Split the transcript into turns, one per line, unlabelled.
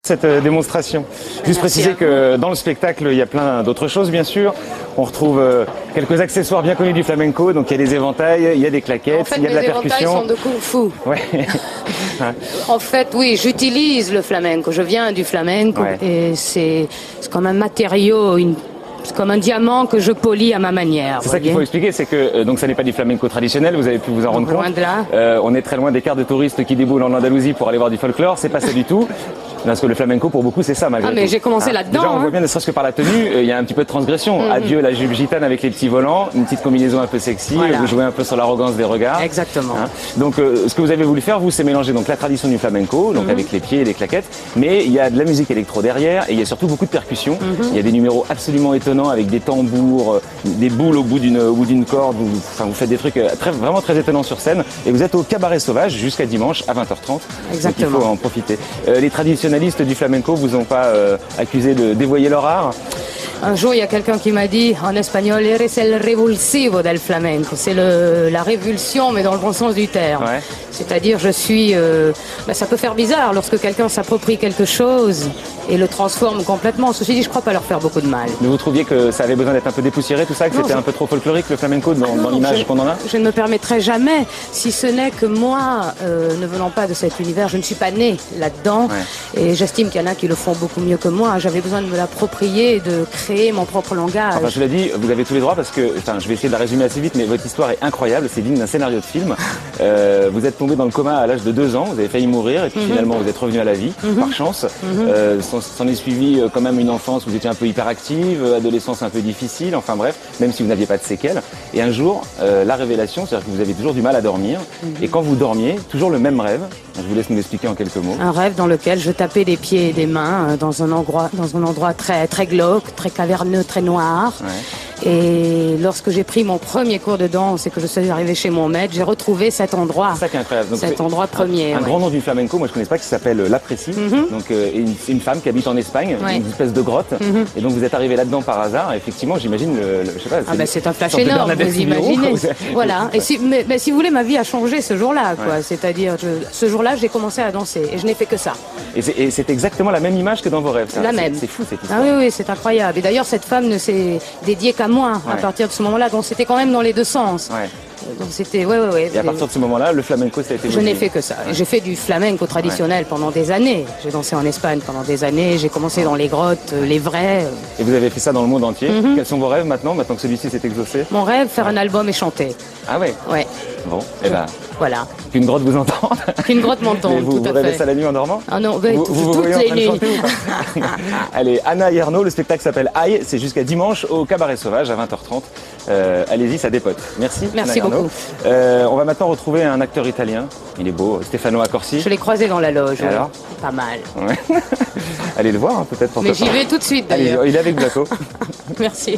Cette démonstration. Juste préciser que dans le spectacle, il y a plein d'autres choses, bien sûr. On retrouve quelques accessoires bien connus du flamenco. Donc, il y a des éventails, il y a des claquettes,
En fait,
il y a de la percussion.
Les éventails sont de kung-fu.
Ouais.
En fait, oui, j'utilise le flamenco. Je viens du flamenco et c'est comme un matériau, c'est comme un diamant que je polis à ma manière.
C'est ça qu'il faut expliquer, c'est que donc ça n'est pas du flamenco traditionnel, vous avez pu vous en rendre compte.
Loin de là.
On est très loin des quarts de touristes qui déboulent en Andalousie pour aller voir du folklore, c'est pas ça du tout. Parce que le flamenco, pour beaucoup, c'est ça, malgré tout.
Ah, mais j'ai commencé là-dedans.
Déjà, on voit bien, ne serait-ce que par la tenue, il y a un petit peu de transgression. Adieu la jupe gitane avec les petits volants, une petite combinaison un peu sexy, vous jouez un peu sur l'arrogance des regards.
Exactement.
Donc, ce que vous avez voulu faire, vous, c'est mélanger donc la tradition du flamenco, donc avec les pieds et les claquettes, mais il y a de la musique électro derrière et il y a surtout beaucoup de percussions. Il y a des numéros absolument étonnants avec des tambours, des boules au bout d'une corde. Vous faites des trucs vraiment très étonnants sur scène. Et vous êtes au Cabaret Sauvage jusqu'à dimanche à 20h30.
Exactement.
Donc il faut en profiter. Les traditionnalistes du flamenco vous ont pas accusé de dévoyer leur art?
Un jour, il y a quelqu'un qui m'a dit en espagnol, eres el revulsivo del flamenco. C'est la révulsion, mais dans le bon sens du terme.
Ouais.
C'est-à-dire, je suis... ça peut faire bizarre lorsque quelqu'un s'approprie quelque chose et le transforme complètement. Ceci dit, je crois pas leur faire beaucoup de mal.
Mais vous trouviez que ça avait besoin d'être un peu dépoussiéré, tout ça, que c'était un peu trop folklorique, le flamenco, dans l'image qu'on en a?
Je ne me permettrai jamais, si ce n'est que moi, ne venant pas de cet univers, je ne suis pas née là-dedans. Et j'estime qu'il y en a qui le font beaucoup mieux que moi. J'avais besoin de me l'approprier et de créer mon propre langage.
Enfin, je l'ai dit, vous avez tous les droits parce que, je vais essayer de la résumer assez vite, mais votre histoire est incroyable, c'est digne d'un scénario de film. Vous êtes tombé dans le coma à l'âge de 2 ans, vous avez failli mourir et puis finalement vous êtes revenu à la vie, par chance. S'en est suivi quand même une enfance où vous étiez un peu hyperactive, adolescence un peu difficile, enfin bref, même si vous n'aviez pas de séquelles. Et un jour, la révélation, c'est-à-dire que vous avez toujours du mal à dormir. Et quand vous dormiez, toujours le même rêve. Je vous laisse nous l'expliquer en quelques mots.
Un rêve dans lequel je tapais des pieds et des mains dans un endroit très, très glauque, très caverneux, très noir. Et lorsque j'ai pris mon premier cours de danse et que je suis arrivée chez mon maître, j'ai retrouvé cet endroit.
C'est ça qui est incroyable. Donc,
cet endroit premier.
Un grand nom du flamenco, moi je connais pas, qui s'appelle l'Apreci. Donc c'est une femme qui habite en Espagne, une espèce de grotte. Et donc vous êtes arrivé là-dedans par hasard. Et effectivement, j'imagine je sais pas.
C'est un flash énorme, vous imaginez. Voilà. Et mais si vous voulez, ma vie a changé ce jour-là, quoi. C'est-à-dire, ce jour-là, j'ai commencé à danser et je n'ai fait que ça.
Et c'est exactement la même image que dans vos rêves. Ça.
La même.
C'est fou cette histoire.
Ah oui, c'est incroyable. Et d'ailleurs, cette femme ne s'est dédiée qu'à moi à partir de ce moment-là. Donc c'était quand même dans les deux sens. Donc c'était,
Et à partir de ce moment-là, le flamenco, ça a été...
Je n'ai fait que ça. J'ai fait du flamenco traditionnel pendant des années. J'ai dansé en Espagne pendant des années. J'ai commencé dans les grottes, les vrais.
Et vous avez fait ça dans le monde entier. Quels sont vos rêves maintenant que celui-ci s'est exaucé?
Mon rêve, faire un album et chanter.
Ah ouais?
Ouais.
Bon, et
voilà.
Qu'une grotte vous entende.
Qu'une grotte m'entende, tout à fait.
Vous rêvez ça la nuit en dormant?
Ah non,
vous
toutes les nuits.
Chanter, ou pas? Allez, Anna et Arnaud, le spectacle s'appelle Aïe, c'est jusqu'à dimanche au Cabaret Sauvage à 20h30. Allez-y, ça dépote. Merci.
Merci beaucoup.
On va maintenant retrouver un acteur italien. Il est beau, Stefano Accorsi.
Je l'ai croisé dans la loge.
Alors
pas mal.
Allez le voir, peut-être.
Mais j'y vais tout de suite, d'ailleurs.
Allez, il est avec Blanco.
Merci.